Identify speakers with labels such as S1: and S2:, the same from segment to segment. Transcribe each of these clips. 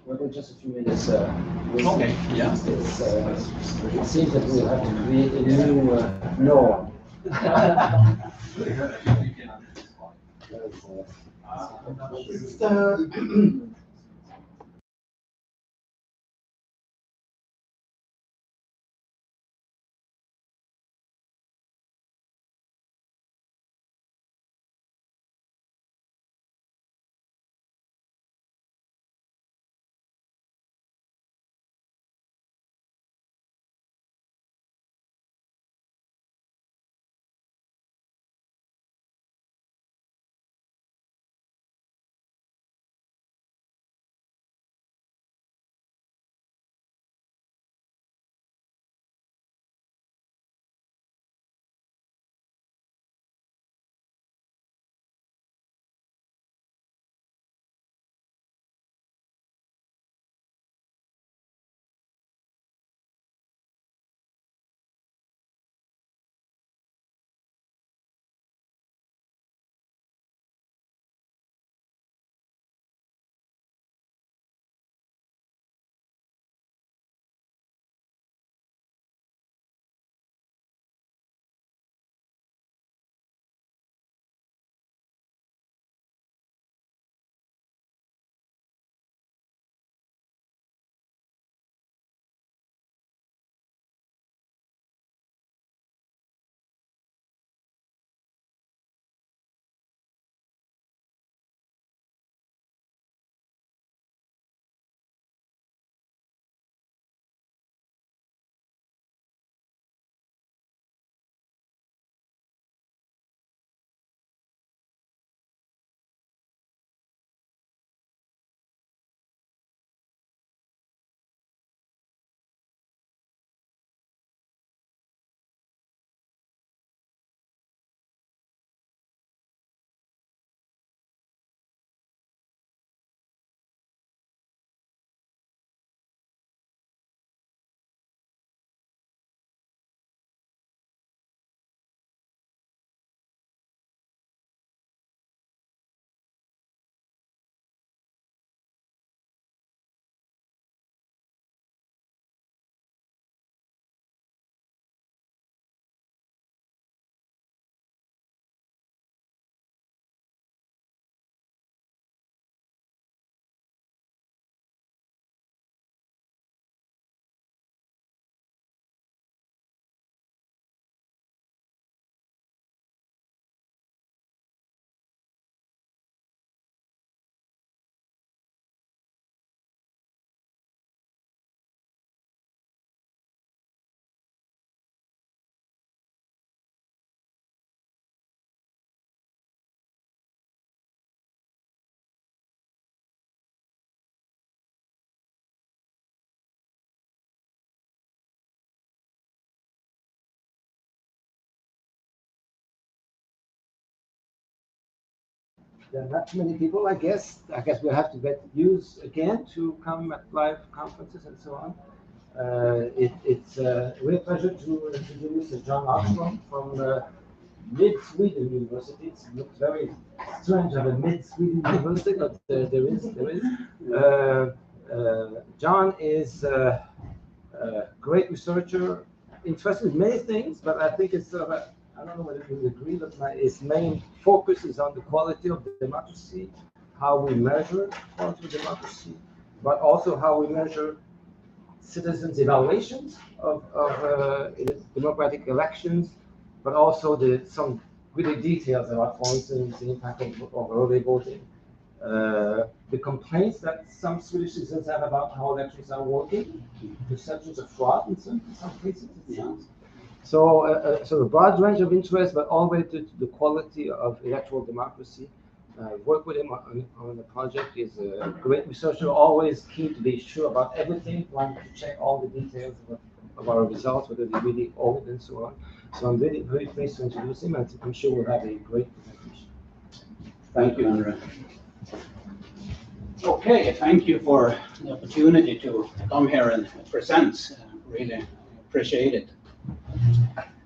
S1: Well, in just a few minutes.
S2: Okay, yeah.
S1: It seems that we'll have to create a new norm. there are not many people, I guess. I guess we'll have to get used again to come at live conferences and so on. It's a real pleasure to introduce John Hogstrom from Mid-Sweden University. It looks very strange of a Mid-Sweden University, but there is. John is a great researcher, interested in many things, but I think it's I don't know whether you agree, but his main focus is on the quality of democracy, how we measure quality of democracy, but also how we measure citizens' evaluations of democratic elections, but also some really details about, for instance, the impact of early voting, the complaints that some Swedish citizens have about how elections are working, perceptions of fraud in some cases, it sounds. So, a broad range of interests, but all related to the quality of electoral democracy. Work with him on the project. He's a great researcher, always keen to be sure about everything, wanting to check all the details of our results, whether they're really old and so on. So I'm really very pleased to introduce him, and I'm sure we'll have a great presentation.
S2: Thank you, Andre. Okay, thank you for the opportunity to come here and present. Really appreciate it.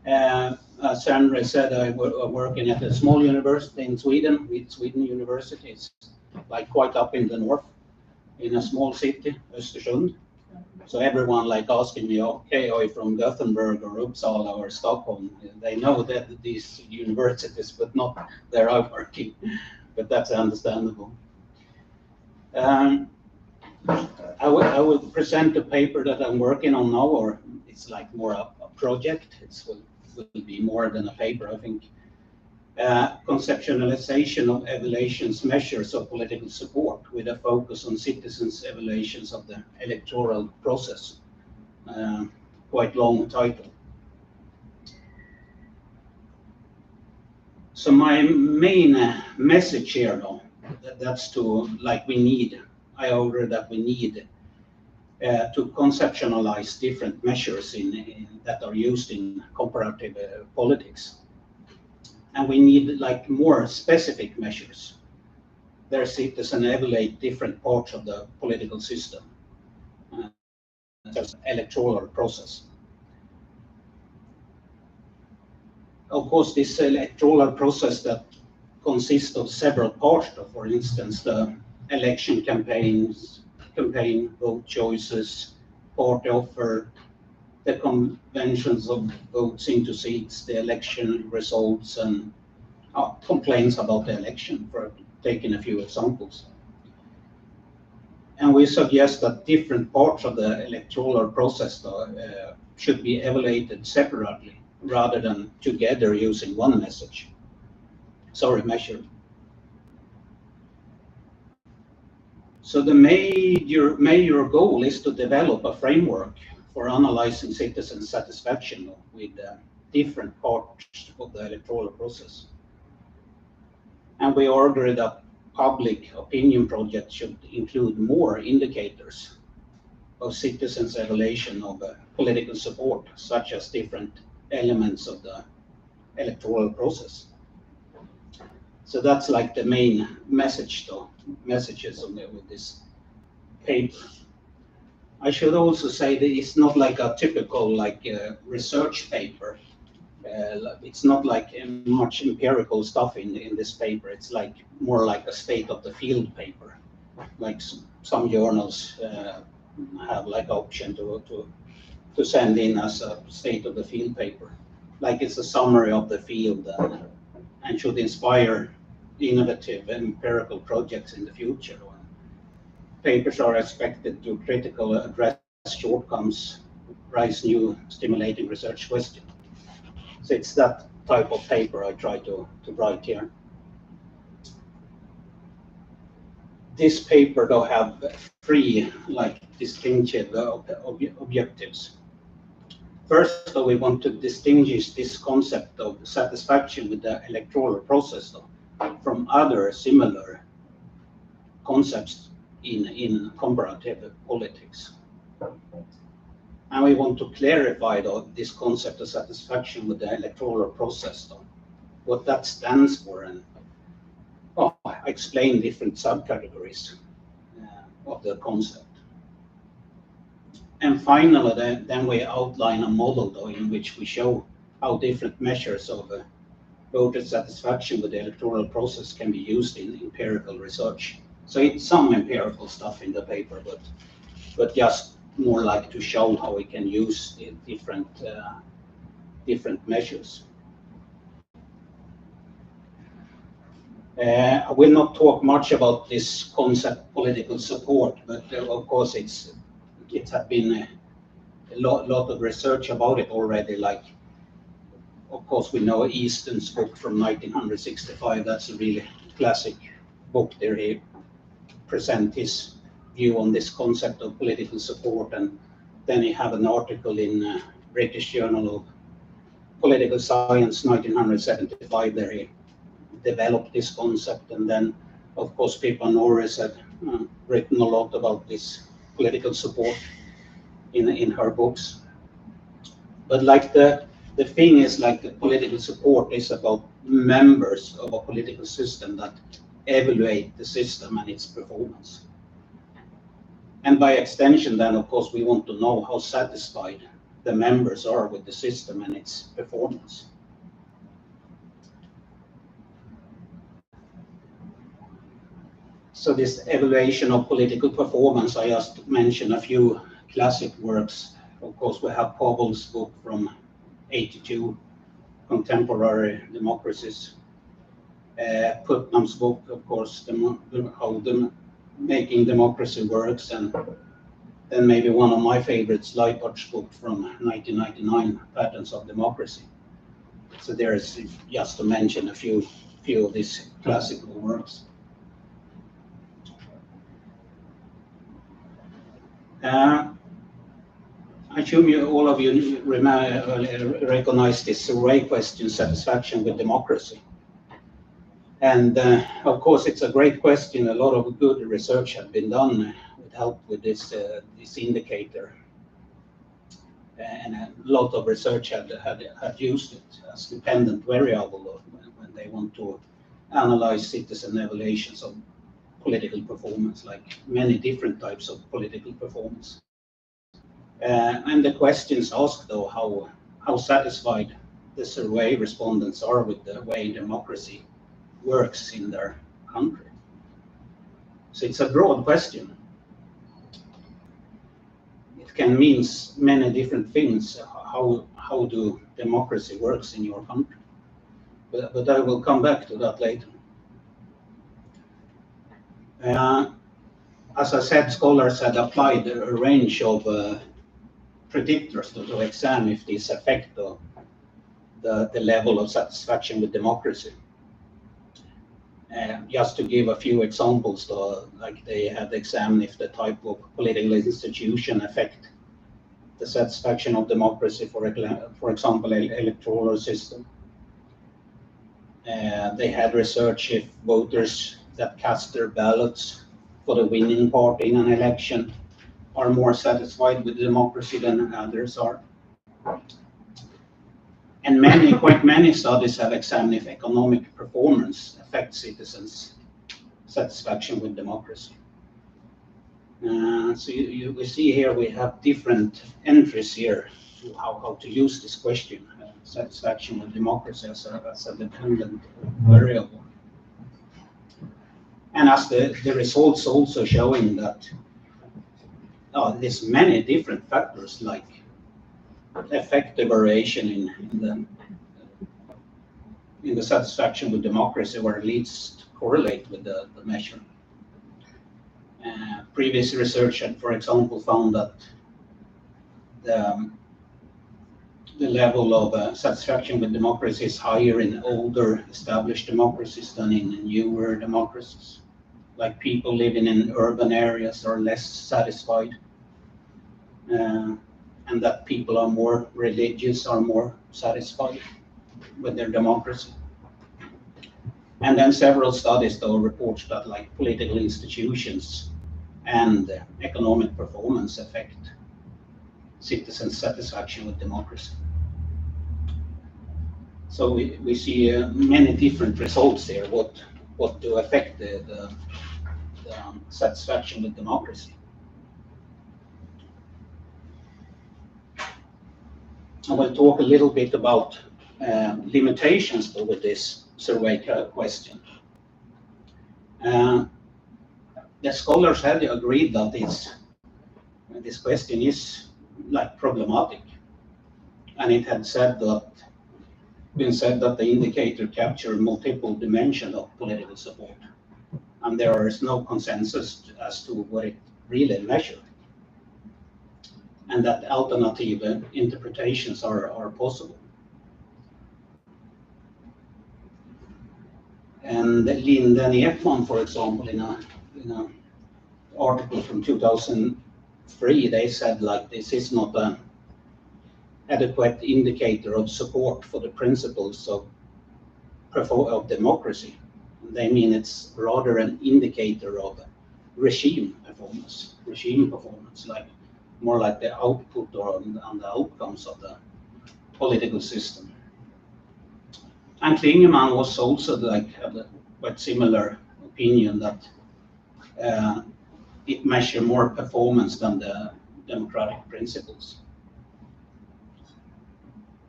S2: As Andre said, I'm working at a small university in Sweden, with Sweden universities, like quite up in the north, in a small city, Östersund. So everyone like asking me, okay, are you from Gothenburg or Uppsala or Stockholm? They know that these universities, but not where I'm working. But that's understandable. I will present the paper that I'm working on now, or it's like more a project. It will be more than a paper, I think. Conceptualization of evaluations measures of political support with a focus on citizens' evaluations of the electoral process. Quite long title. So my main message here, though, that's to, like, I argue that we need to conceptualize different measures that are used in comparative politics. And we need like more specific measures. Their citizens evaluate different parts of the political system, such as electoral process. Of course, this electoral process that consists of several parts, for instance, the election campaign, vote choices, party offer, the conventions of votes into seats, the election results, and complaints about the election, for taking a few examples. And we suggest that different parts of the electoral process should be evaluated separately rather than together using one measure. So the major goal is to develop a framework for analyzing citizen satisfaction with different parts of the electoral process. And we argue that public opinion projects should include more indicators of citizens' evaluation of political support, such as different elements of the electoral process. So that's like the main messages with this paper. I should also say that it's not like a typical research paper. It's not like much empirical stuff in this paper. It's like more like a state of the field paper. Like some journals have like option to send in as a state of the field paper. Like it's a summary of the field and should inspire innovative empirical projects in the future. Papers are expected to critically address shortcomings, raise new stimulating research questions. So it's that type of paper I try to write here. This paper though have three distinctive objectives. First, we want to distinguish this concept of satisfaction with the electoral process from other similar concepts in comparative politics. And we want to clarify this concept of satisfaction with the electoral process, what that stands for, and explain different subcategories of the concept. And finally, then we outline a model though, in which we show how different measures of voter satisfaction with the electoral process can be used in empirical research. So it's some empirical stuff in the paper, but just more like to show how we can use the different measures. I will not talk much about this concept, political support, but of course it has been a lot of research about it already. Like, of course, we know Easton's book from 1965. That's a really classic book. There he presents his view on this concept of political support, and then he have an article in British Journal of Political Science, 1975. There he developed this concept, and then of course Pippa Norris had written a lot about this political support in her books. But like the thing is, like, the political support is about members of a political system that evaluate the system and its performance. And by extension then, of course, we want to know how satisfied the members are with the system and its performance. So this evaluation of political performance, I just mentioned a few classic works. Of course, we have Pavel's book from 82, Contemporary Democracies. Putnam's book, of course, how making democracy works, and then maybe one of my favorites, Leipert's book from 1999, Patterns of Democracy. So there's, just to mention a few of these classical works. I assume all of you recognize this survey question, satisfaction with democracy. And of course, it's a great question. A lot of good research has been done with help with this indicator. And a lot of research had used it as dependent variable when they want to analyze citizen evaluations of political performance, like many different types of political performance. And the questions asked, though, how satisfied the survey respondents are with the way democracy works in their country. So it's a broad question. It can mean many different things. How do democracy works in your country? But I will come back to that later. As I said, scholars had applied a range of predictors to examine if these affect the level of satisfaction with democracy. Just to give a few examples, like they had examined if the type of political institution affect the satisfaction of democracy, for example, electoral system. They had research if voters that cast their ballots for the winning party in an election are more satisfied with democracy than others are. And quite many studies have examined if economic performance affects citizens' satisfaction with democracy. So we see here we have different entries here to how to use this question, satisfaction with democracy as a dependent variable. And as the results also showing that there's many different factors like affect the variation in the satisfaction with democracy, where it leads to correlate with the measure. Previous research had, for example, found that the level of satisfaction with democracy is higher in older established democracies than in newer democracies. Like people living in urban areas are less satisfied, and that people are more religious are more satisfied with their democracy. And then several studies though report that like political institutions and economic performance affect citizens' satisfaction with democracy. So we see many different results here, what to affect the satisfaction with democracy. I will talk a little bit about limitations with this survey question. The scholars have agreed that this question is like problematic, and it had been said that the indicator captured multiple dimensions of political support, and there is no consensus as to what it really measured, and that alternative interpretations are possible. And Lind and Ekman, for example, in a article from 2003, they said like this is not an adequate indicator of support for the principles of democracy. They mean it's rather an indicator of regime performance, like more like the output or and the outcomes of the political system. And Klingemann was also like had a quite similar opinion that it measures more performance than the democratic principles.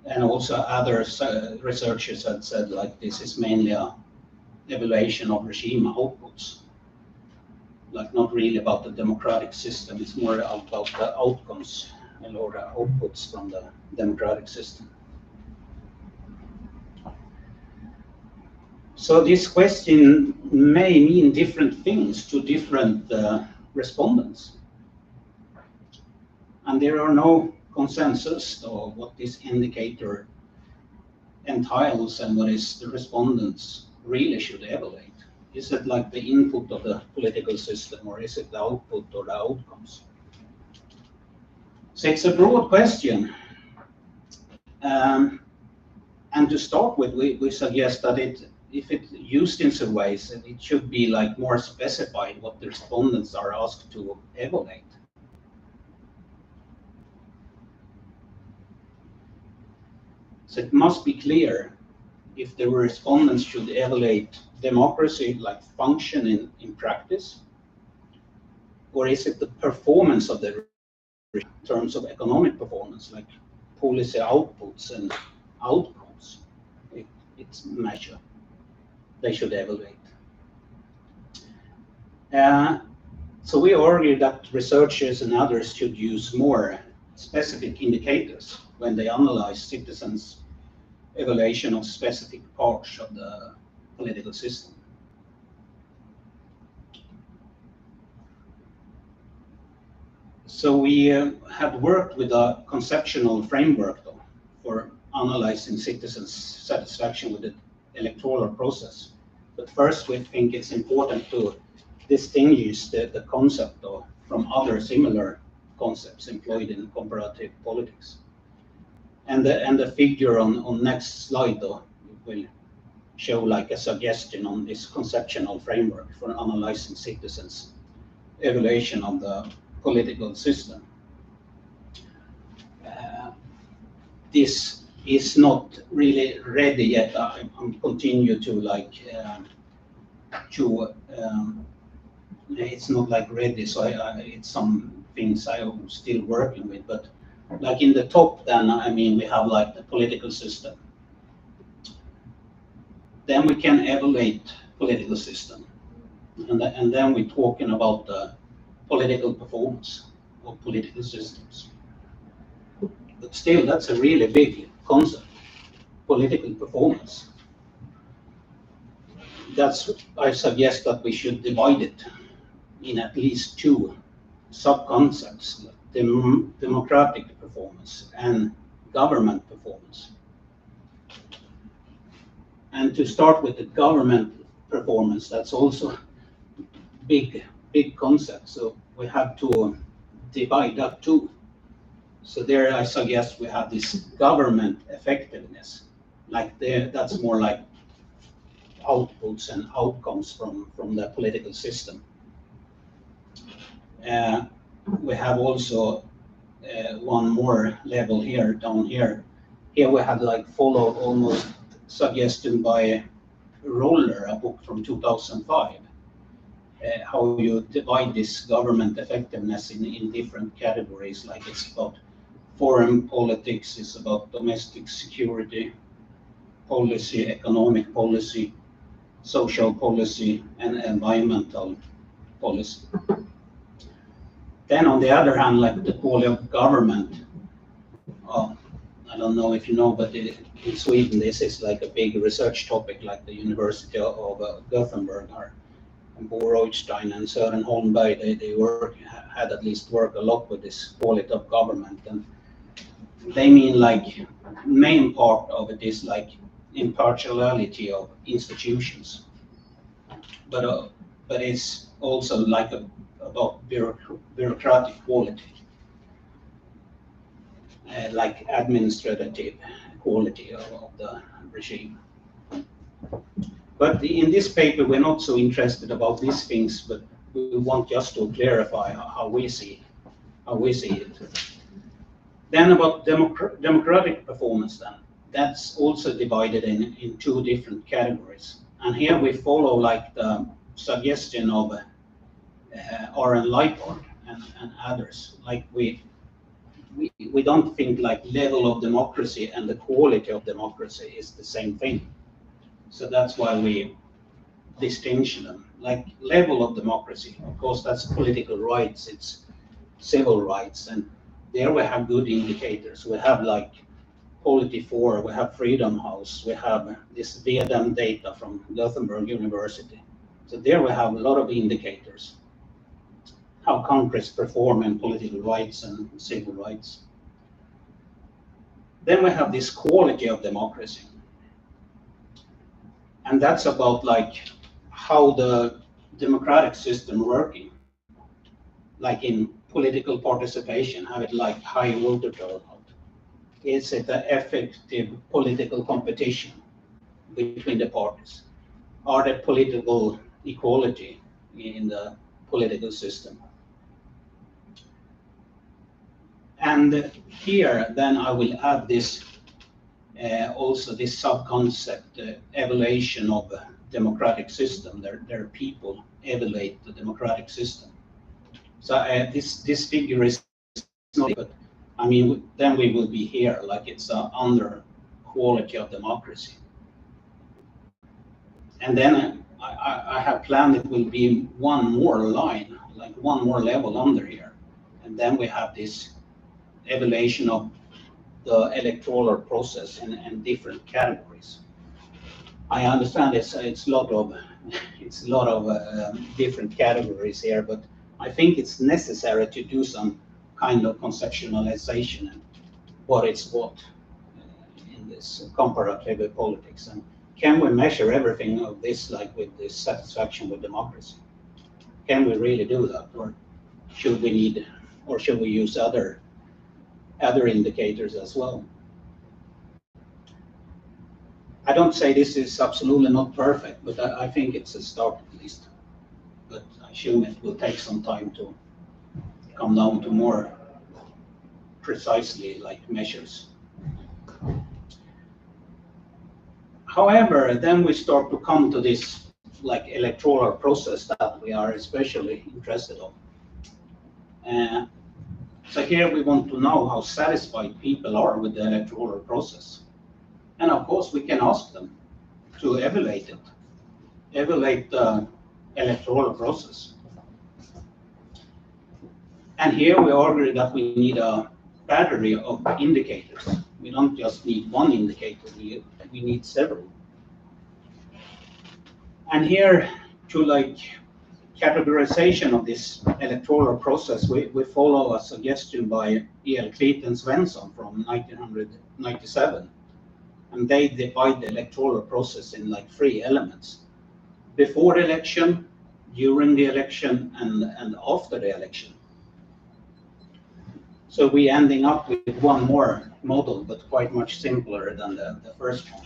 S2: And also other researchers had said like this is mainly a evaluation of regime outputs, like not really about the democratic system, it's more about the outcomes or the outputs from the democratic system. So this question may mean different things to different respondents. And there are no consensus of what this indicator entails and what is the respondents really should evaluate. Is it like the input of the political system, or is it the output or the outcomes? So it's a broad question. And to start with, we suggest that if it's used in some ways, it should be like more specified what the respondents are asked to evaluate. So it must be clear if the respondents should evaluate democracy like function in practice, or is it the performance of the in terms of economic performance, like policy outputs and outcomes, it's measured. They should evaluate. So we argue that researchers and others should use more specific indicators when they analyze citizens' evaluation of specific parts of the political system. So we have worked with a conceptual framework for analyzing citizens' satisfaction with the electoral process. But first, we think it's important to distinguish the concept from other similar concepts employed in comparative politics. And the figure on next slide will show like a suggestion on this conceptual framework for analyzing citizens' evaluation of the political system. This is not really ready yet. I'm continue to like it's not like ready, so it's some things I'm still working with. But like in the top, then I mean we have like the political system. Then we can evaluate political system, and then we're talking about the political performance of political systems. But still, that's a really big concept, political performance. I suggest that we should divide it in at least two sub-concepts, democratic performance and government performance. And to start with the government performance, that's also big concept. So we have to divide that too. So there I suggest we have this government effectiveness. Like that's more like outputs and outcomes from the political system. We have also one more level here, down here. Here we have like followed almost suggestion by Roller, a book from 2005, how you divide this government effectiveness in different categories, like it's about foreign politics, it's about domestic security, policy, economic policy, social policy, and environmental policy. Then on the other hand, like the quality of government, I don't know if you know, but in Sweden, this is like a big research topic, like the University of Gothenburg, and Bo Rothstein and Søren Holmberg, they had at least work a lot with this quality of government. And they mean like main part of it is like impartiality of institutions. But it's also like about bureaucratic quality. Like administrative quality of the regime. But in this paper, we're not so interested about these things, but we want just to clarify how we see it. Then about democratic performance, then that's also divided in two different categories. And here we follow like the suggestion of R.N. Leipard and others. Like we don't think like level of democracy and the quality of democracy is the same thing. So that's why we distinguish them. Like level of democracy, of course, that's political rights, it's civil rights, and there we have good indicators. We have like Polity4, we have Freedom House, we have this VDM data from Gothenburg University. So there we have a lot of indicators, how countries perform in political rights and civil rights. Then we have this quality of democracy. And that's about like how the democratic system working, like in political participation, have it like high voter turnout? Is it an effective political competition between the parties? Are there political equality in the political system? And here, then I will add this, also this sub-concept, evaluation of democratic system. There are people evaluate the democratic system. So this figure is not, but I mean, then we will be here, like it's under quality of democracy. And then I have planned it will be one more line, like one more level under here. And then we have this evaluation of the electoral process in different categories. I understand it's a lot of different categories here, but I think it's necessary to do some kind of conceptualization and what is what in this comparative politics. And can we measure everything of this, like with this satisfaction with democracy? Can we really do that, or should we use other indicators as well? I don't say this is absolutely not perfect, but I think it's a start at least. But I assume it will take some time to come down to more precisely like measures. However, then we start to come to this like electoral process that we are especially interested in. So here we want to know how satisfied people are with the electoral process. And of course, we can ask them to evaluate the electoral process. And here we argue that we need a battery of indicators. We don't just need one indicator, we need several. And here, to like categorization of this electoral process, we follow a suggestion by E.L. Cleet and Svensson from 1997. And they divide the electoral process in like 3 elements: before the election, during the election, and after the election. So we ending up with one more model, but quite much simpler than the first one.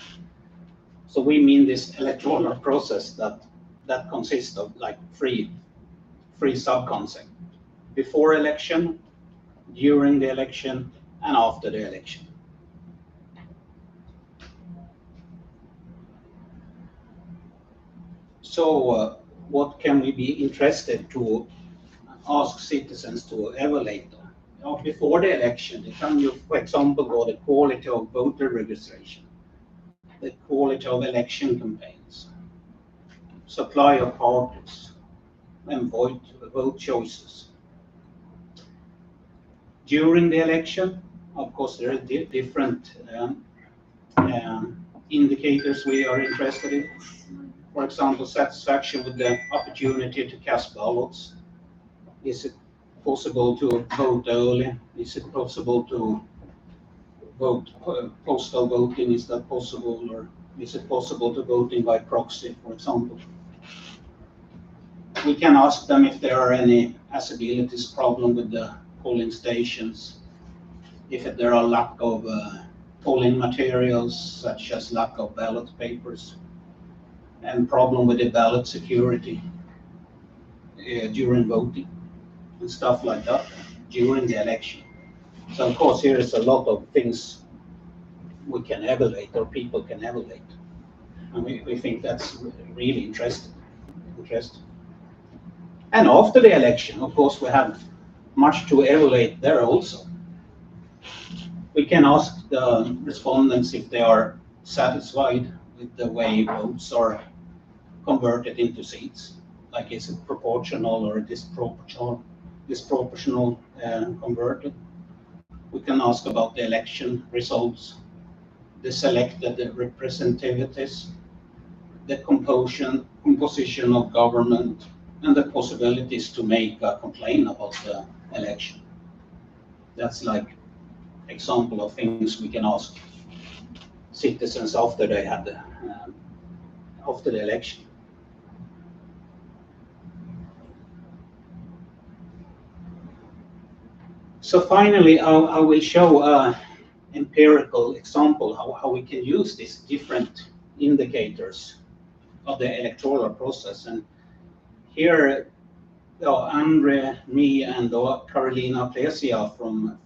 S2: So we mean this electoral process that consists of like three sub-concepts: before election, during the election, and after the election. what can we be interested to ask citizens to evaluate before the election? It can, for example, go the quality of voter registration, the quality of election campaigns, supply of parties, and vote choices. During the election, of course, there are different indicators we are interested in. For example, satisfaction with the opportunity to cast ballots. Is it possible to vote early? Is it possible to vote postal voting? Is that possible? Or is it possible to voting by proxy, for example? We can ask them if there are any accessibility problem with the polling stations, if there are lack of polling materials, such as lack of ballot papers, and problem with the ballot security during voting, and stuff like that during the election. So of course, here is a lot of things we can evaluate, or people can evaluate, and we think that's really interesting. And after the election, of course, we have much to evaluate there also. We can ask the respondents if they are satisfied with the way votes are converted into seats, like is it proportional or disproportional converted. We can ask about the election results, the selected representatives, the composition of government, and the possibilities to make a complaint about the election. That's like example of things we can ask citizens after they had after the election. So finally, I will show an empirical example how we can use these different indicators of the electoral process. And here, Andre, me, and Carolina Plesia from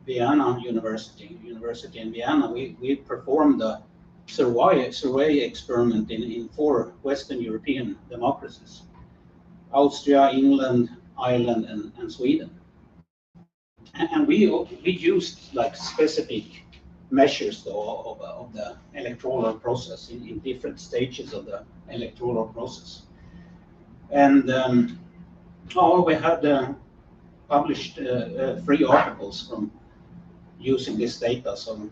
S2: Vienna University in Vienna, we performed a survey experiment in 4 Western European democracies: Austria, England, Ireland, and Sweden. And we used like specific measures though of the electoral process in different stages of the electoral process. And we had published 3 articles from using this data. So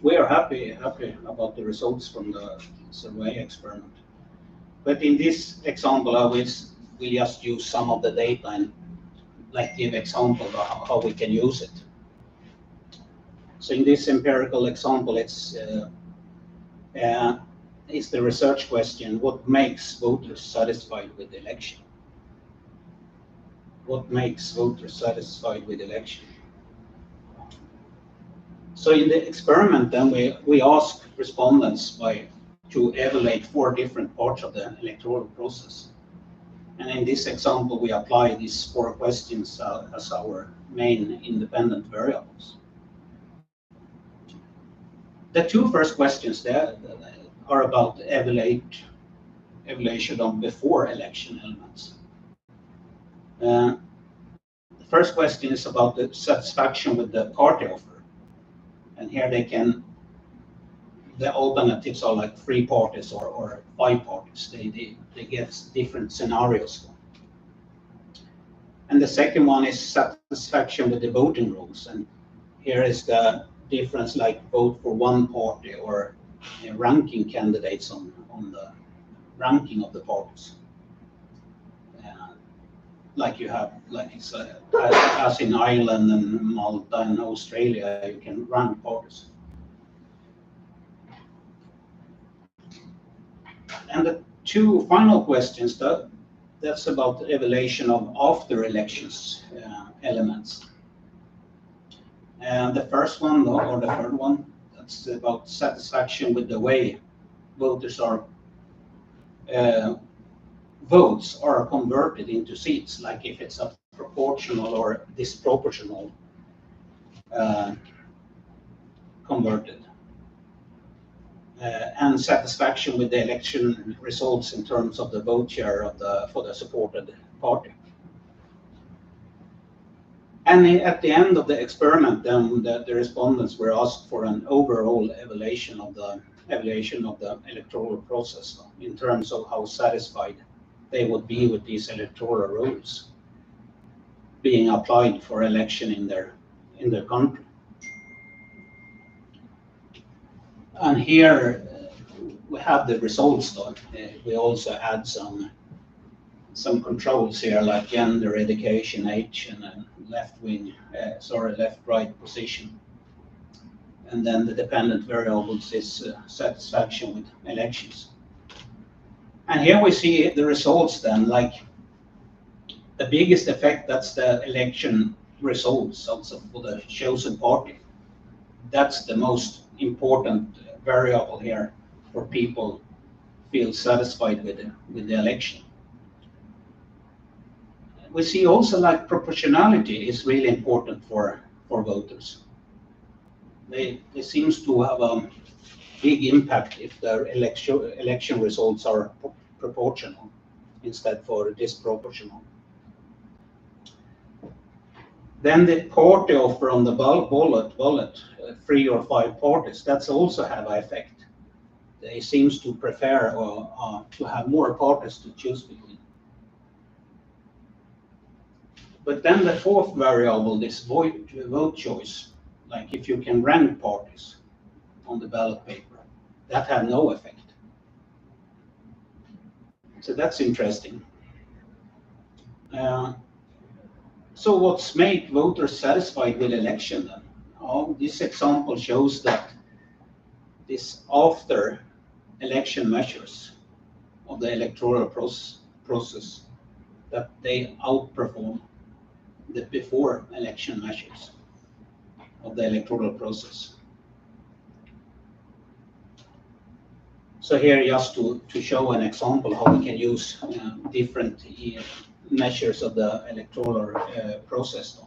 S2: we are happy about the results from the survey experiment. But in this example, I will just use some of the data and like give example of how we can use it. So in this empirical example, it's the research question: what makes voters satisfied with the election? What makes voters satisfied with the election? So in the experiment, then we ask respondents to evaluate 4 different parts of the electoral process. And in this example, we apply these 4 questions as our main independent variables. The 2 first questions there are about evaluation of before election elements. The first question is about the satisfaction with the party offer. And here the alternatives are like 3 parties or 5 parties. They get different scenarios. And the second one is satisfaction with the voting rules. And here is the difference, like vote for one party or ranking candidates on the ranking of the parties. Like you have, as in Ireland and Malta and Australia, you can rank parties. And the 2 final questions, that's about the evaluation of after elections elements. And the first one, or the third one, that's about satisfaction with the way votes are converted into seats, like if it's a proportional or disproportional converted. and satisfaction with the election results in terms of the vote share of for the supported party. And at the end of the experiment, then the respondents were asked for an overall evaluation of the electoral process in terms of how satisfied they would be with these electoral rules being applied for election in their country. And here we have the results done. We also add some controls here, like gender, education, age, and left-right position. And then the dependent variables is satisfaction with elections. And here we see the results then, like the biggest effect, that's the election results also for the chosen party. That's the most important variable here for people feel satisfied with the election. We see also like proportionality is really important for voters. They seems to have a big impact if the election results are proportional instead for disproportional. Then the party offer on the ballot, 3 or 5 parties, that's also have an effect. They seems to prefer to have more parties to choose between. But then the fourth variable is vote choice, like if you can rank parties on the ballot paper, that have no effect. So that's interesting. So what's make voters satisfied with election then? Oh, this example shows that this after election measures of the electoral process that they outperform the before election measures of the electoral process. So here just to show an example how we can use different measures of the electoral process.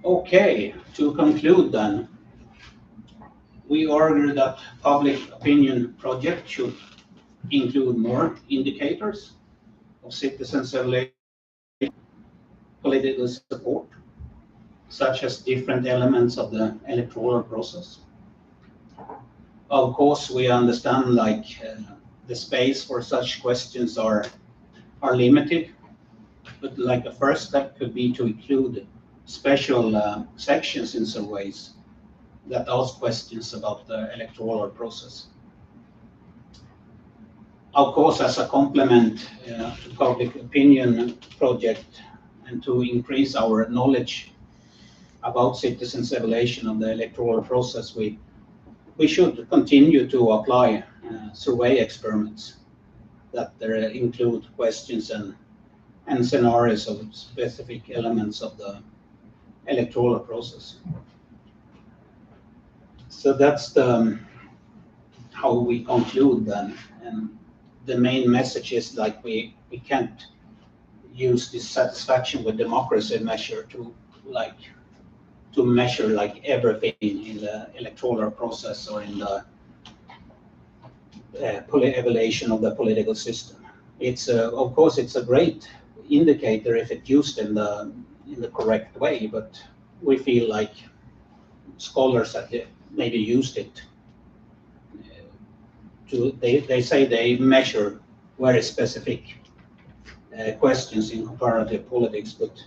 S2: Okay, to conclude then, we argue that public opinion project should include more indicators of citizens' political support, such as different elements of the electoral process. Of course, we understand like the space for such questions are limited, but like a first step could be to include special sections in some ways that ask questions about the electoral process. Of course, as a complement to public opinion project and to increase our knowledge about citizens' evaluation of the electoral process, we should continue to apply survey experiments that include questions and scenarios of specific elements of the electoral process. So that's how we conclude then. And the main message is like we can't use this satisfaction with democracy measure to measure like everything in the electoral process or in the evaluation of the political system. It's of course it's a great indicator if it's used in the correct way, but we feel like scholars have maybe used it they say they measure very specific questions in comparative politics, but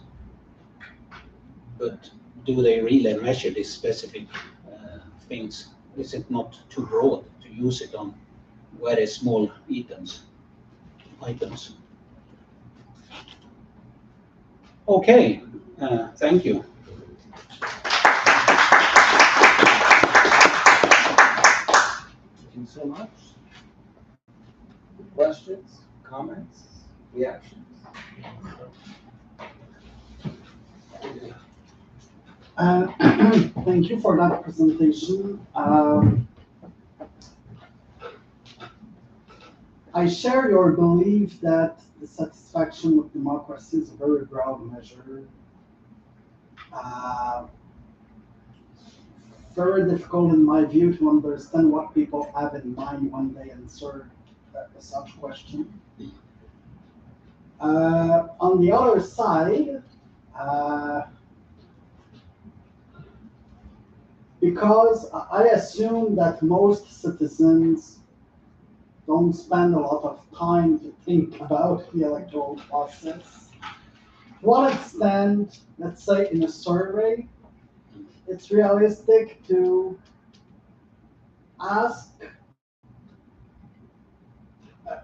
S2: do they really measure these specific things? Is it not too broad to use it on very small items? Okay, thank you.
S1: Thank you so much. Questions, comments, reactions?
S3: Thank you for that presentation. I share your belief that the satisfaction with democracy is a very broad measure. very difficult in my view to understand what people have in mind when they answer such question. On the other side, because I assume that most citizens don't spend a lot of time to think about the electoral process, to what extent, let's say in a survey, it's realistic to ask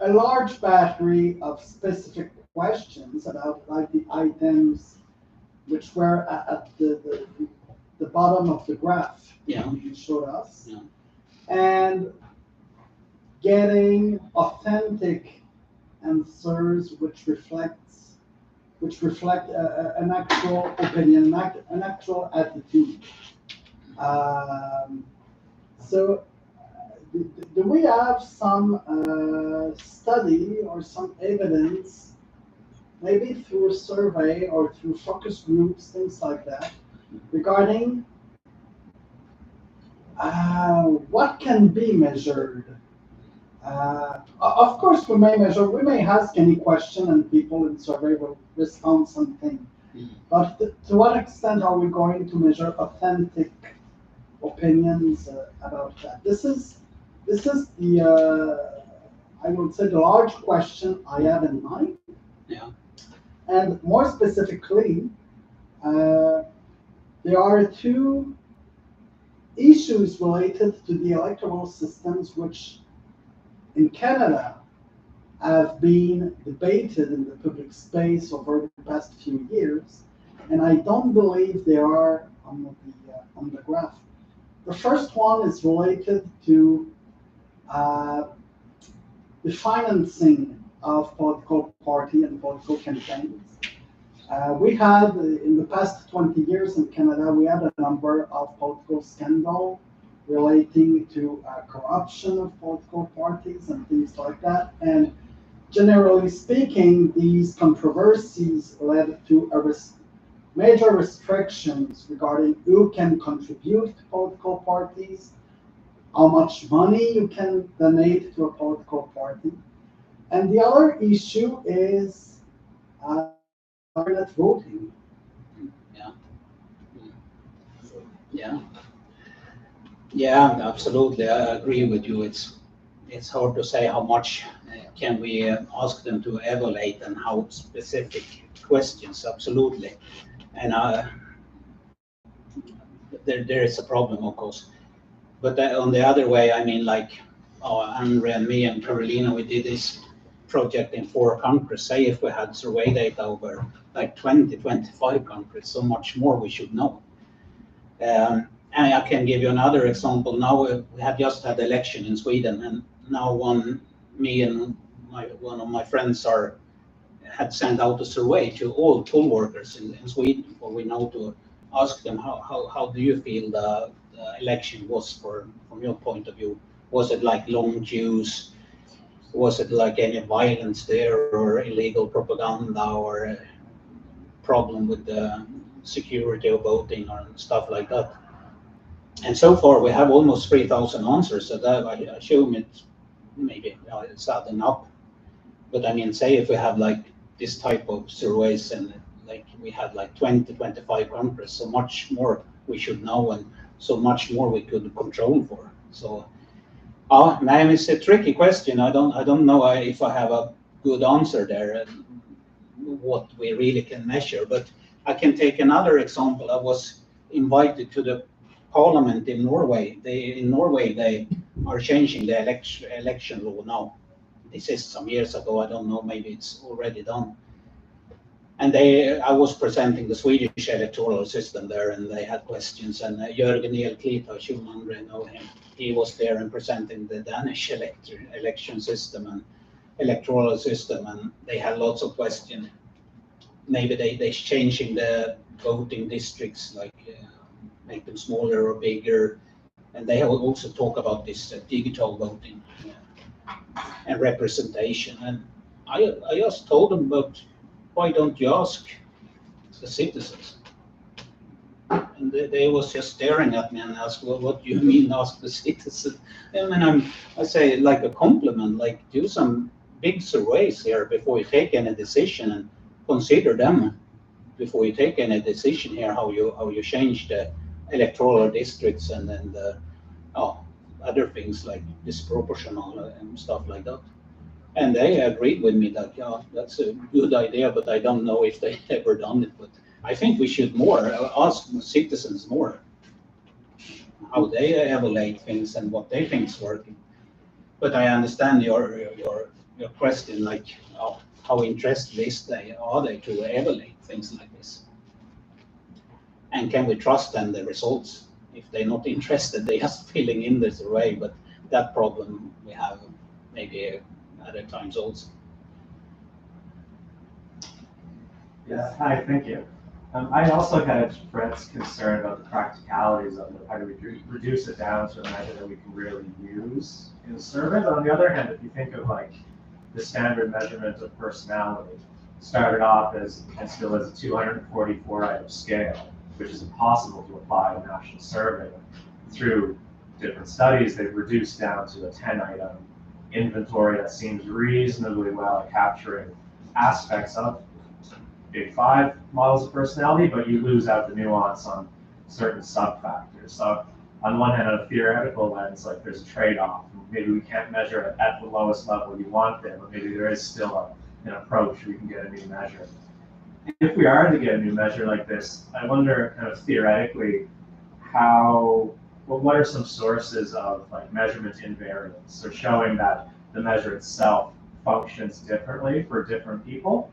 S3: a large battery of specific questions about like the items which were at the bottom of the graph you showed us, and getting authentic answers which reflect an actual opinion, an actual attitude. So do we have some study or some evidence, maybe through a survey or through focus groups, things like that, regarding what can be measured? Of course, we may ask any question and people in survey will respond something. But to what extent are we going to measure authentic opinions about that? This is the I would say the large question I have in mind.
S2: Yeah.
S3: And more specifically, there are two issues related to the electoral systems which in Canada have been debated in the public space over the past few years, and I don't believe they are on the graph. The first one is related to the financing of political party and political campaigns. We had, in the past 20 years in Canada, we had a number of political scandals relating to corruption of political parties and things like that. And generally speaking, these controversies led to major restrictions regarding who can contribute to political parties, how much money you can donate to a political party. And the other issue is internet voting.
S2: Yeah, absolutely. I agree with you. It's hard to say how much can we ask them to evaluate and how specific questions. Absolutely, and there is a problem, of course. But on the other way, I mean, like Andre and me and Carolina, we did this project in 4 countries. Say if we had survey data over like 20, 25 countries, so much more we should know. And I can give you another example. Now we have just had election in Sweden, and now me and one of my friends had sent out a survey to all poll workers in Sweden, for we know to ask them how do you feel the election was from your point of view? Was it like long queues? Was it like any violence there, or illegal propaganda, or a problem with the security of voting or stuff like that? And so far we have almost 3,000 answers, so that I assume it's adding up. But I mean, say if we have like this type of surveys and like we had like 20, 25 countries, so much more we should know and so much more we could control for. So now it's a tricky question. I don't know if I have a good answer there and what we really can measure, but I can take another example. I was invited to the parliament in Norway. In Norway they are changing the election law now. This is some years ago. I don't know, maybe it's already done. And I was presenting the Swedish electoral system there, and they had questions. And Jörgen Elklit, I assume Andre know him, he was there and presenting the Danish election system and electoral system, and they had lots of questions. Maybe they're changing the voting districts, like make them smaller or bigger. And they also talk about this digital voting and representation. And I just told them, but why don't you ask the citizens? And they was just staring at me and asked, well, what do you mean ask the citizen? I mean, I say like a compliment, like do some big surveys here before you take any decision and consider them before you take any decision here, how you change the electoral districts and then the other things like disproportional and stuff like that. And they agreed with me that, yeah, that's a good idea, but I don't know if they ever done it. But I think we should ask citizens more how they evaluate things and what they think is working. But I understand your question, like how interested are they to evaluate things like this? And can we trust them the results? If they're not interested, they're just filling in the survey, but that problem we have maybe other times also.
S4: Yeah, hi, thank you. I also had Fred's concern about the practicalities of it, how do we reduce it down to a measure that we can really use in the survey. But on the other hand, if you think of like the standard measurement of personality, started off as and still as a 244-item scale, which is impossible to apply in a national survey. Through different studies, they've reduced down to a 10-item inventory that seems reasonably well at capturing aspects of big five models of personality, but you lose out the nuance on certain sub-factors. So on one hand, on a theoretical lens, like there's a trade-off. Maybe we can't measure it at the lowest level you want there, but maybe there is still an approach we can get a new measure. If we are to get a new measure like this, I wonder kind of theoretically what are some sources of like measurement invariance, so showing that the measure itself functions differently for different people.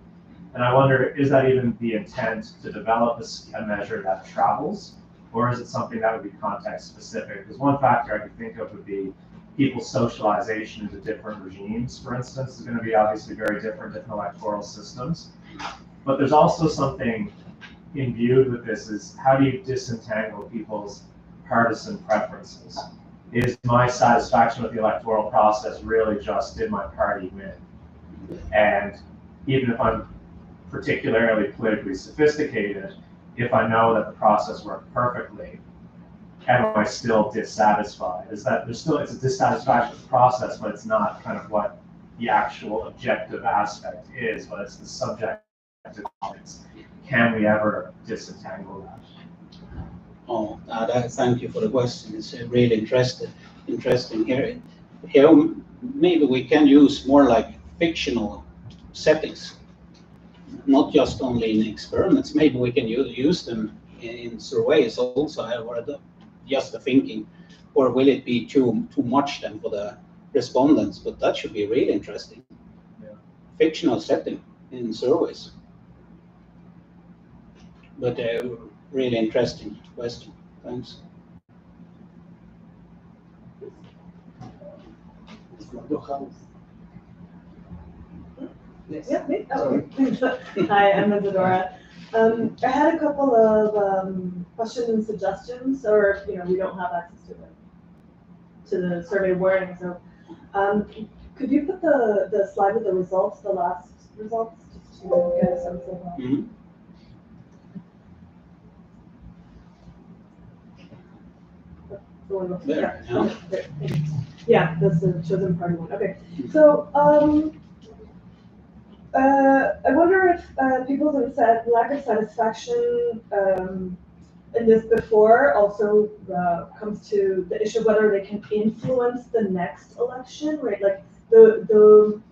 S4: And I wonder, is that even the intent to develop a measure that travels, or is it something that would be context specific? Because one factor I could think of would be people's socialization into different regimes, for instance, is going to be obviously very different electoral systems. But there's also something imbued with this is how do you disentangle people's partisan preferences? Is my satisfaction with the electoral process really just did my party win? And even if I'm particularly politically sophisticated, if I know that the process worked perfectly, am I still dissatisfied? Is that it's a dissatisfaction with the process, but it's not kind of what the actual objective aspect is, but it's the subjective elements. Can we ever disentangle that?
S2: Oh, thank you for the question. It's really interesting here. Here, maybe we can use more like fictional settings, not just only in experiments. Maybe we can use them in surveys also, or just the thinking, or will it be too much then for the respondents? But that should be really interesting. Yeah. Fictional setting in surveys. But really interesting question. Thanks.
S5: Yeah, me? Oh, hi, I'm Isadora. I had a couple of questions and suggestions, or we don't have access to the survey wording. So, could you put the slide with the results, the last results, just to get a sense of?
S2: Mm-hmm. There, yeah.
S5: Yeah, that's the chosen party one. Okay, so I wonder if people have said lack of satisfaction in this before also comes to the issue of whether they can influence the next election, right? Like the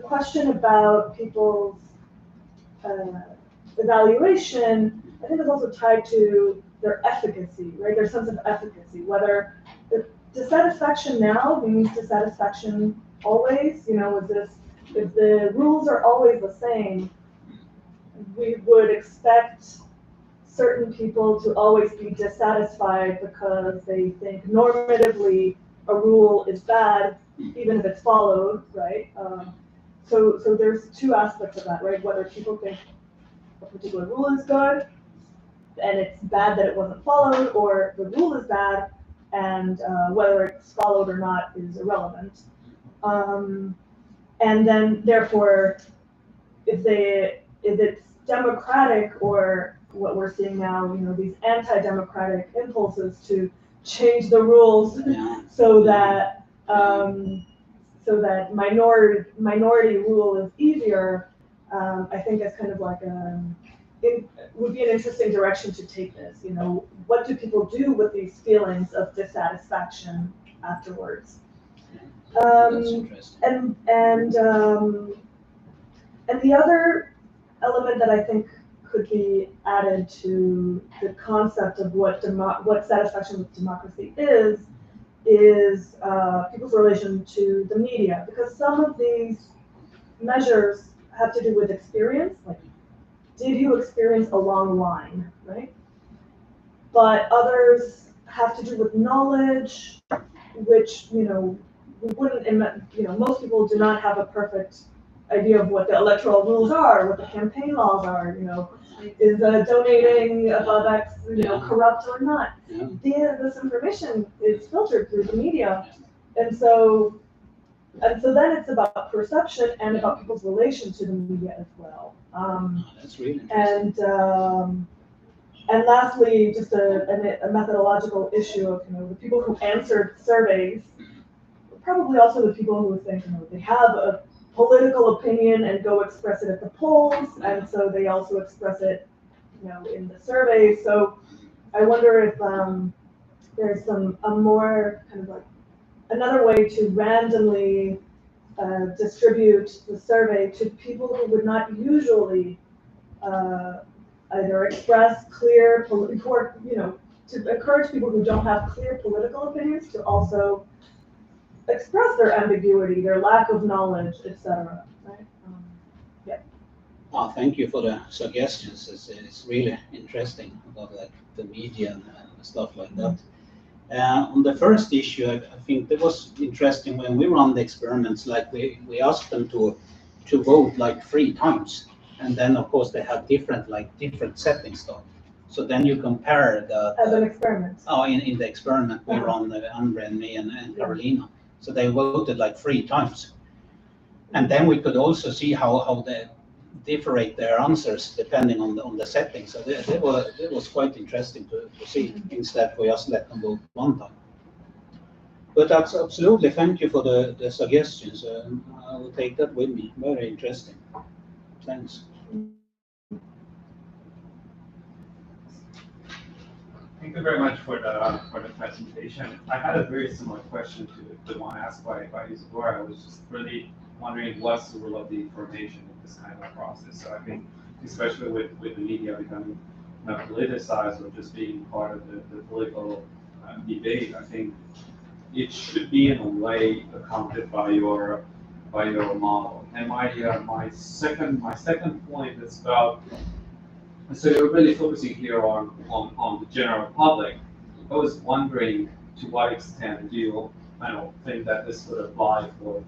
S5: question about people's evaluation, I think is also tied to their efficacy, right? Their sense of efficacy, whether the dissatisfaction now means dissatisfaction always, is this, if the rules are always the same, we would expect certain people to always be dissatisfied because they think normatively a rule is bad, even if it's followed, right? So there's two aspects of that, right? Whether people think a particular rule is good, and it's bad that it wasn't followed, or the rule is bad, and whether it's followed or not is irrelevant. And then, therefore, if it's democratic or what we're seeing now, these anti-democratic impulses to change the rules so that minority rule is easier. I think it's kind of like it would be an interesting direction to take this. What do people do with these feelings of dissatisfaction afterwards?
S2: That's interesting.
S5: And the other element that I think could be added to the concept of what satisfaction with democracy is people's relation to the media, because some of these measures have to do with experience, like did you experience a long line, right? But others have to do with knowledge, which we wouldn't, most people do not have a perfect idea of what the electoral rules are, what the campaign laws are, is donating above X, corrupt or not. This information is filtered through the media. And so then it's about perception and about people's relation to the media as well.
S2: That's really interesting.
S5: And lastly, just a methodological issue of the people who answered surveys, probably also the people who think they have a political opinion and go express it at the polls, and so they also express it in the surveys. So I wonder if there's a more kind of like another way to randomly distribute the survey to people who would not usually either express clear, to encourage people who don't have clear political opinions to also express their ambiguity, their lack of knowledge, etc. Right?
S2: Thank you for the suggestions. It's really interesting about like the media and stuff like that. On the first issue, I think that was interesting when we run the experiments. Like we asked them to vote like 3 times, and then of course they have different settings though. So then you compare
S5: as an experiment.
S2: In the experiment we run, Andre and me and Carolina. So they voted like 3 times, and then we could also see how they differentiate their answers depending on the settings. So it was quite interesting to see. Instead we just let them vote 1 time. But that's absolutely, thank you for the suggestions. I will take that with me. Very interesting. Thanks.
S6: Thank you very much for the presentation. I had a very similar question to the one asked by Isadora. I was just really wondering what's the role of the information in this kind of process. So I think, especially with the media becoming politicized or just being part of the political debate, I think it should be in a way accounted by your model. And my second point is about. So you're really focusing here on the general public. I was wondering to what extent do you think that this would apply for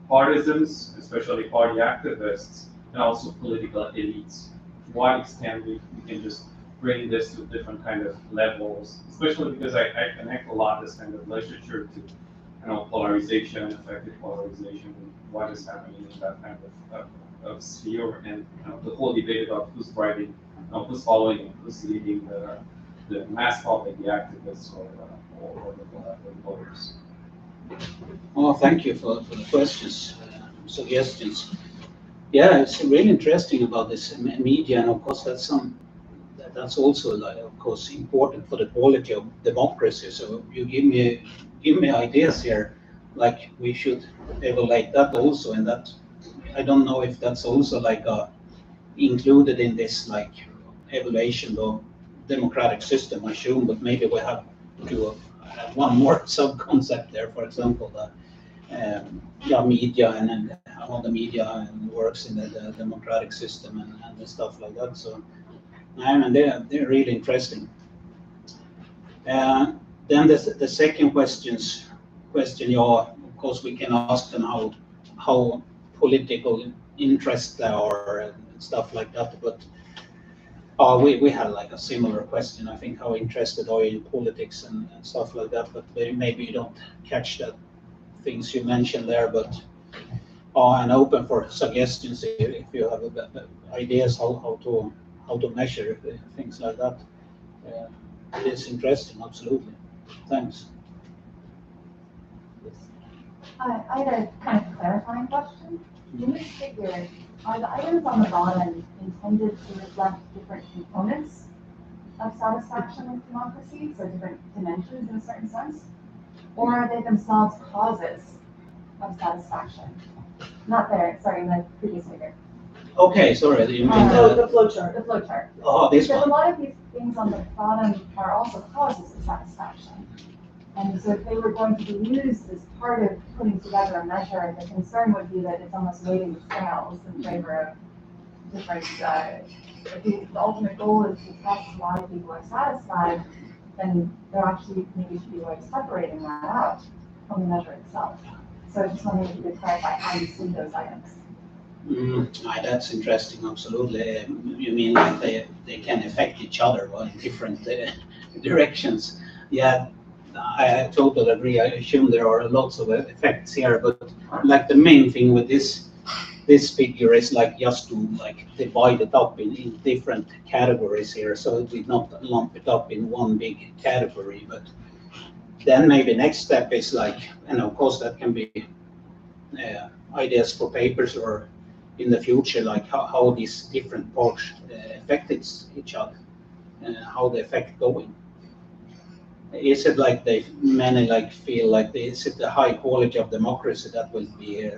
S6: partisans, especially party activists, and also political elites. To what extent we can just bring this to different kind of levels, especially because I connect a lot of this kind of literature to polarization, effective polarization, and what is happening in that kind of sphere, and the whole debate about who's writing, who's following, who's leading the mass public, the activists, or the voters.
S2: Oh, thank you for the questions, suggestions. Yeah, it's really interesting about this media, and of course that's also like, of course, important for the quality of democracy. So you give me ideas here, like we should evaluate that also, and that. I don't know if that's also like included in this like evaluation of democratic system, I assume, but maybe we have to have one more sub-concept there, for example, media and how the media works in the democratic system and stuff like that. So, and they're really interesting. Then the second question, of course, we can ask them how political interest there are and stuff like that, but we had like a similar question. I think, how interested are you in politics and stuff like that, but maybe you don't catch the things you mentioned there, but and open for suggestions if you have ideas how how to measure things like that. It is interesting, absolutely. Thanks.
S7: I had a kind of clarifying question. In this figure, are the items on the bottom intended to reflect different components of satisfaction with democracy, so different dimensions in a certain sense? Or are they themselves causes of satisfaction? Not there, sorry, in the previous figure.
S2: Okay, sorry, you mean
S5: The flow chart.
S7: The flow chart.
S2: oh, this
S7: Because a
S2: one.
S7: lot of these things on the bottom are also causes of satisfaction. And so if they were going to be used as part of putting together a measure, the concern would be that it's almost weighting the scales in favor of different, if the ultimate goal is to test why people are satisfied, then there actually maybe should be a way of separating that out from the measure itself. So I just wondering if you could clarify how you see those items.
S2: That's interesting, absolutely. You mean like they can affect each other well, in different directions? Yeah, I totally agree. I assume there are lots of effects here, but like the main thing with this figure is like just to like divide it up in different categories here, so we not lump it up in one big category. But then maybe next step is like, and of course that can be ideas for papers or in the future, like how these different parts affect each other and how they affect going. Is it like many like feel like is it the high quality of democracy that will be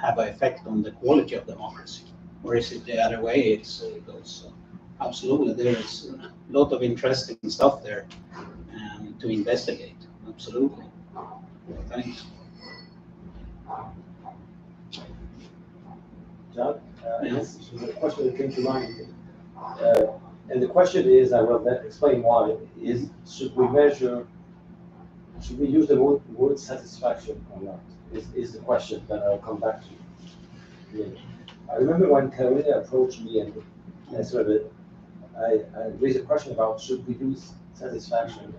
S2: have an effect on the quality of democracy, or is it the other way? It goes. Absolutely, there is a lot of interesting stuff there to investigate. Absolutely. Thanks.
S1: John, yes, this is a question that came to mind. And the question is, I will explain why, is should we use the word satisfaction or not? Is the question that I'll come back to. Yeah. I remember when Carolina approached me and I raised a question about should we use satisfaction,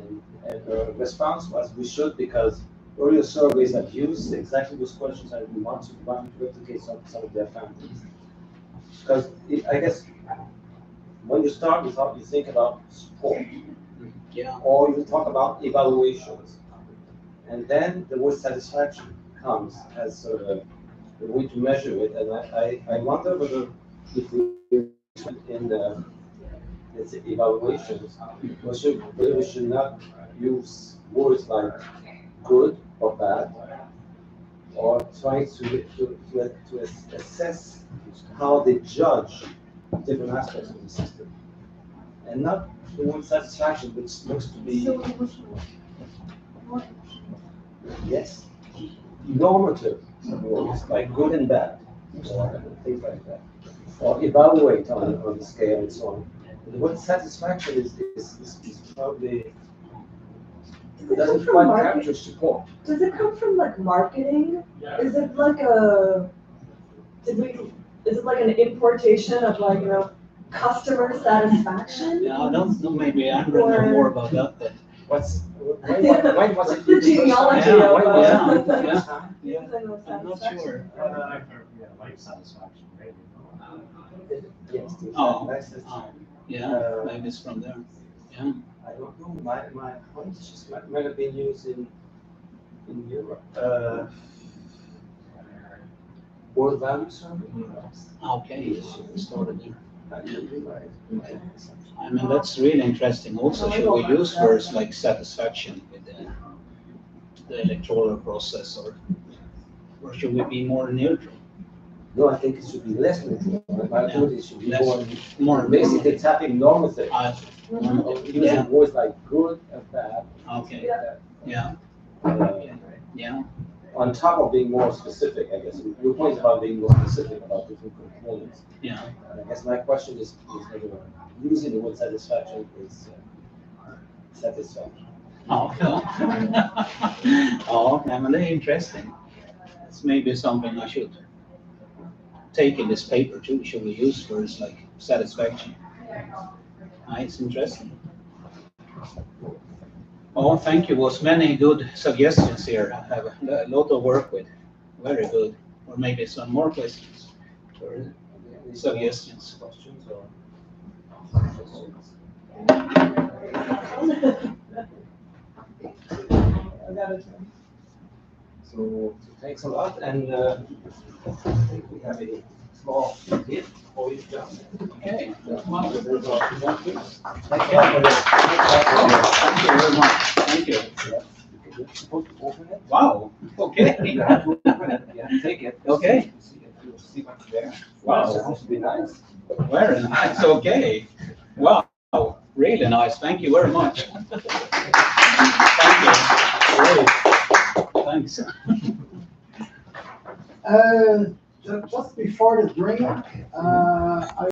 S1: and the response was we should, because earlier surveys have used exactly those questions and we want to replicate some of their findings. Because I guess when you start, you think about support, or you talk about evaluations, and then the word satisfaction comes as sort of the way to measure it. And I wonder whether if we in the let's say evaluations, whether we should not use words like good or bad, or trying to assess how they judge different aspects of the system, and not the word satisfaction, which looks to be yes, normative words like good and bad, or things like that, or evaluate on the scale and so on. The word satisfaction is probably it doesn't quite capture support.
S5: Does it come from like marketing? Is it like is it like an importation of like, customer satisfaction?
S2: Yeah, I don't know, maybe I don't know more about that, but
S1: Why was it
S5: The genealogy
S2: Yeah,
S5: of
S2: I'm not sure.
S4: Life satisfaction, maybe.
S1: Yes.
S2: Yeah, maybe it's from there. Yeah.
S1: I don't know. My hunch might have been used in Europe. World Value Survey.
S2: Okay, started there. I mean, that's really interesting. Also, should we use words like satisfaction with the electoral process, or should we be more neutral?
S1: No, I think it should be less neutral. I think it should be
S2: more
S1: basically tapping normative. Using words like good and bad.
S2: Okay. Yeah. Yeah.
S1: On top of being more specific, I guess. Your point about being more specific about different components.
S2: Yeah.
S1: And I guess my question is whether using the word satisfaction is satisfaction.
S2: Oh, oh, Emily, interesting. It's maybe something I should take in this paper too. Should we use words like satisfaction? It's interesting. Oh, thank you. Was many good suggestions here. I have a lot of work with. Very good. Or maybe some more questions or suggestions.
S1: Questions or So thanks a lot, and I think we have a small gift for you, John.
S2: Okay.
S1: There's our presenters.
S2: Thank you very much. Thank you.
S1: You're supposed to open it.
S2: Wow. Okay.
S1: You have to open it. Yeah, take it.
S2: Okay.
S1: See what's there.
S2: Wow.
S1: It's supposed to be nice.
S2: Very nice. Okay. Wow. Really nice. Thank you very much. Thank you. Great. Thanks.
S3: Just before the drink, I